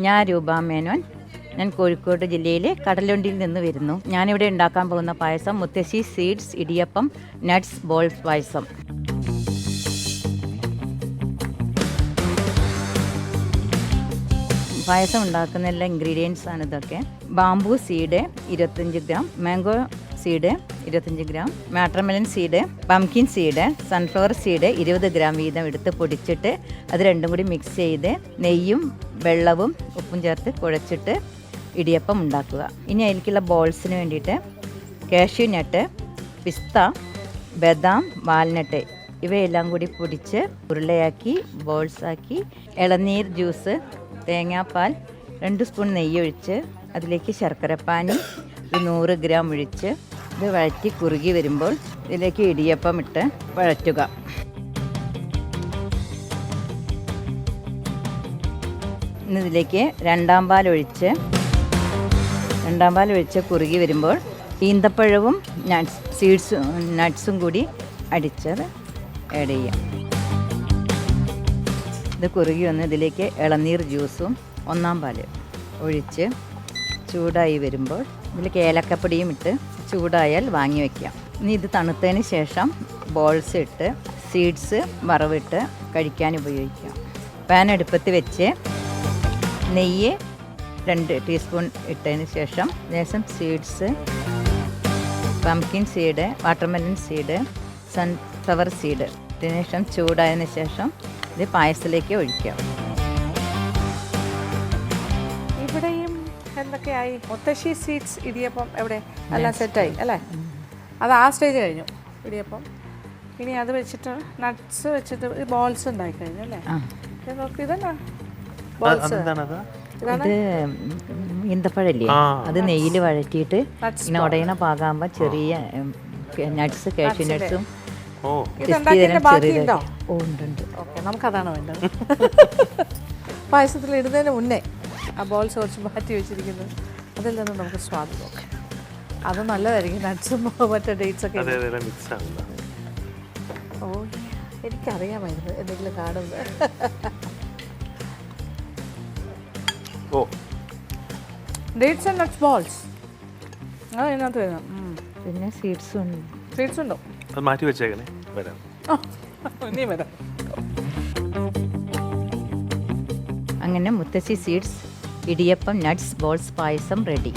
ഞാൻ രൂപ മേനോൻ. ഞാൻ കോഴിക്കോട് ജില്ലയിലെ കടലുണ്ടിയിൽ നിന്ന് വരുന്നു. ഞാനിവിടെ ഉണ്ടാക്കാൻ പോകുന്ന പായസം മുത്തശ്ശി സീഡ്സ് ഇടിയപ്പം നട്ട്സ് ബോൾസ് പായസം. പായസം ഉണ്ടാക്കുന്ന എല്ലാ ഇൻഗ്രീഡിയൻസ് ആണ് ഇതൊക്കെ. Bamboo seed 25 gram, mango seed 25 gram, watermelon seed, pumpkin seed, sunflower seed 20 gram വീതം എടുത്ത് പൊടിച്ചിട്ട് അത് രണ്ടും കൂടി മിക്സ് ചെയ്ത് നെയ്യും വെള്ളവും ഉപ്പും ചേർത്ത് കുഴച്ചിട്ട് ഇടിയപ്പം ഉണ്ടാക്കുക. ഇനി അതിലേക്കുള്ള ബോൾസിന് വേണ്ടിയിട്ട് കാഷ്യൂ നട്ട്, പിസ്ത, ബദാം, വാൽനട്ട് ഇവയെല്ലാം കൂടി പൊടിച്ച് ഉരുളയാക്കി ബോൾസാക്കി ഇളനീർ ജ്യൂസ്, തേങ്ങാപ്പാൽ, 2 സ്പൂൺ നെയ്യ് ഒഴിച്ച് അതിലേക്ക് ശർക്കരപ്പാനി 100 ഗ്രാം ഒഴിച്ച് ഇത് വഴറ്റി കുറുകി വരുമ്പോൾ ഇതിലേക്ക് ഇടിയപ്പം ഇട്ട് വഴറ്റുക. ഇതിലേക്ക് രണ്ടാം പാൽ ഒഴിച്ച് കുറുകി വരുമ്പോൾ ഈന്തപ്പഴവും നട്ട്സും കൂടി അടിച്ചത് ആഡ് ചെയ്യാം. ഇത് കുറുകി വന്ന് ഇതിലേക്ക് ഇളനീർ ജ്യൂസും 1-ാം പാൽ ഒഴിച്ച് ചൂടായി വരുമ്പോൾ ഇതിലേക്ക് ഏലക്കപ്പൊടിയും ഇട്ട് ചൂടായാൽ വാങ്ങി വയ്ക്കാം. ഇനി ഇത് തണുത്തതിന് ശേഷം ബോൾസ് ഇട്ട് സീഡ്സ് വറവിട്ട് കഴിക്കാൻ ഉപയോഗിക്കാം. പാൻ അടുപ്പത്ത് വെച്ച് നെയ്യ് 2 ടീസ്പൂൺ ഇട്ടതിന് ശേഷം seeds, pumpkin seed, watermelon seed, sunflower seed ഇതിന് ശേഷം ചൂടായതിന് ശേഷം ഇത് പായസത്തിലേക്ക് ഒഴിക്കാം. ഇവിടെയും എന്തൊക്കെയായി? മുത്തശ്ശി സീഡ്സ് ഇടിയപ്പം എവിടെ? എല്ലാം സെറ്റായി അല്ലേ? അത് ആ സ്റ്റേജ് കഴിഞ്ഞു ഇടിയപ്പം. ഇനി അത് വെച്ചിട്ട് നട്ട്സ് വെച്ചിട്ട് ബോൾസ് ഉണ്ടായി കഴിഞ്ഞു അല്ലേ? നോക്കി ഇതന്നെ ബോൾസ്. ഇത് ഈന്തപ്പഴല്ലേ, അത് നെയ്യിൽ വഴറ്റിയിട്ട് ഇങ്ങനെ ഉടയണ പാകാകുമ്പോൾ ചെറിയ നട്ട്സ്, കാഷ്യൂ നട്ട്സും ബാക്കിയുണ്ടോ? ഉണ്ട്. ഓക്കെ, നമുക്കതാണ് വേണ്ടത്. പായസത്തിൽ ഇടുന്നതിന് മുന്നേ ആ ബോൾസ് കുറച്ച് മാറ്റി വെച്ചിരിക്കുന്നത്, അതിൽ നിന്ന് നമുക്ക് സ്വാദ് നോക്കാം. അത് നല്ലതായിരിക്കും. നട്ട്സും മറ്റേ ഡേറ്റ്സ് ഒക്കെ. ഓ, എനിക്കറിയാമായിരുന്നു എന്തെങ്കിലും കാണുന്നത്. ഡേറ്റ്സ് ആൻഡ് നട്ട്സ് ബോൾസ് അതിനകത്ത് വരുന്നു. പിന്നെ സീഡ്സും ഉണ്ടോ? അത് മാറ്റി വെച്ചേക്കണേ, വരാം. ഇനി വരാം. അങ്ങനെ മുത്തശ്ശി സീഡ്സ് ഇടിയപ്പം നട്ട്സ് ബോൾസ് പായസം റെഡി.